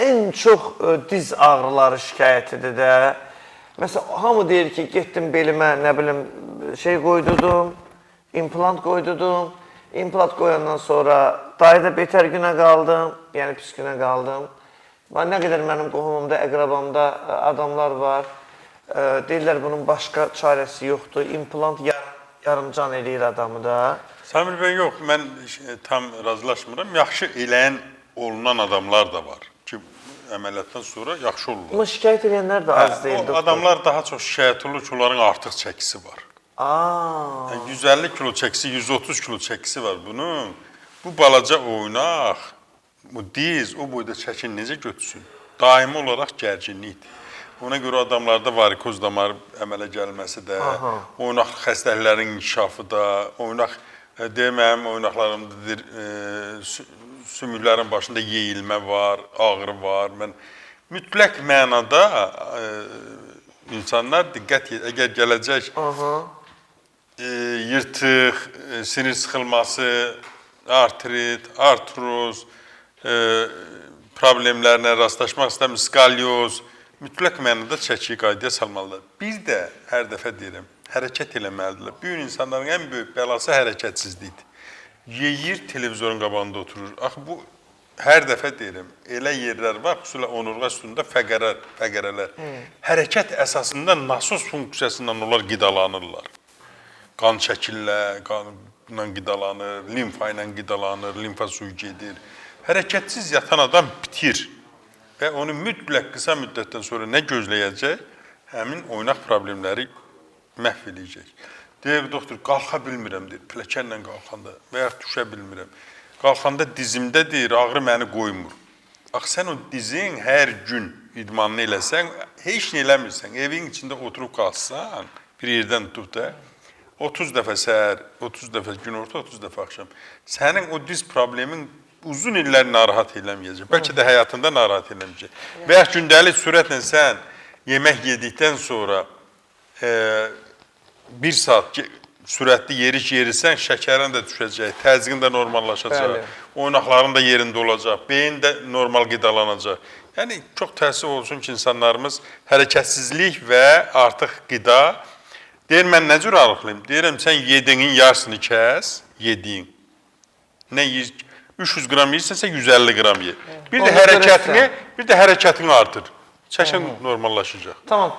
ən çox diz ağrıları şikayətidir də. Məsələn, hamı deyir ki, getdim belimə, nə bilim, şey qoydudum, implant qoydudum. İmplant qoyandan sonra dayıda betər günə qaldım, yəni pis günə qaldım. Nə qədər mənim qohumumda, əqrabamda adamlar var. Deyirlər, bunun başqa çarəsi yoxdur. İmplant yarımcan eləyir adamı da. Samir bəy, yox, mən tam razılaşmıram. Yaxşı eləyən olunan adamlar da var ki, əməliyyatdan sonra yaxşı olurlar. Amma şikayət edənlər də az deyil, doktor. Adamlar daha çox şikayət olur ki, onların artıq çəkisi var. 150 kilo çəkisi, 130 kilo çəkisi var bunun. Bu balaca oynaq, bu diz, o boyda çəkin necə götürsün? Daimi olaraq gərginlikdir. Ona görə adamlarda varikoz damarı əmələ gəlməsi də, oynaq xəstəliklərin inkişafı da, oynaq, deməyəm, oynaqlarımdadır, sümüklərin başında yeyilmə var, ağrı var. Mən mütləq mənada insanlar diqqət edir. Əgər gələcək yırtıq, sinir sıxılması, artrit, artroz problemlərlə rastlaşmaq istəmir, skalyoz, mütləq mənada çəkiyi qaydaya salmalıdır. Bir də hər dəfə deyirəm, hərəkət eləməlidirlər. Bu gün insanların ən böyük bəlası hərəkətsizlikdir. Yeyir, televizorun qabağında oturur. Axı bu, hər dəfə deyirəm, elə yerlər var, xüsusilə onurğa üstündə fəqərələr. Hərəkət əsasında nasos funksiyasından onlar qidalanırlar. Qan çəkirlər, qanla qidalanır, limfa ilə qidalanır, limfa suyu gedir. Hərəkətsiz yatan adam bitir və onu mütləq qısa müddətdən sonra nə gözləyəcək? Həmin oynaq problemləri məhv edəcək. Deyir, doktor, qalxa bilmirəm, deyir, pilləkənlə qalxanda və ya düşə bilmirəm. Qalxanda dizimdə deyir, ağrı məni qoymur. Axı, sən o dizin hər gün idmanını eləsən, heç nə eləmirsən, evin içində oturub qalxsan, bir yerdən tutub da, 30 dəfə səhər, 30 dəfə günorta, 30 dəfə axşam. Sənin o diz problemin uzun illər narahat eləməyəcək. Bəlkə də həyatında narahat eləməyəcək. Və ya gündəlik sürətlə sən yemək yedikdən sonra 1 saat sürətli yeriş yerirsən, şəkərin də düşəcək, təzyiqin də normallaşacaq, oynaqların da yerində olacaq, beyin də normal qidalanacaq. Yəni, çox təəssüf olsun ki, insanlarımız hərəkətsizlik və artıq qida. Deyir, mən nə cür arıqlayım? Deyirəm, sən yedinin yarısını kəs, yediyin. Nə 300 qram yeyirsənsə 150 qram ye. Bir də hərəkətini artır. Çəkin normallaşacaq. Tamam.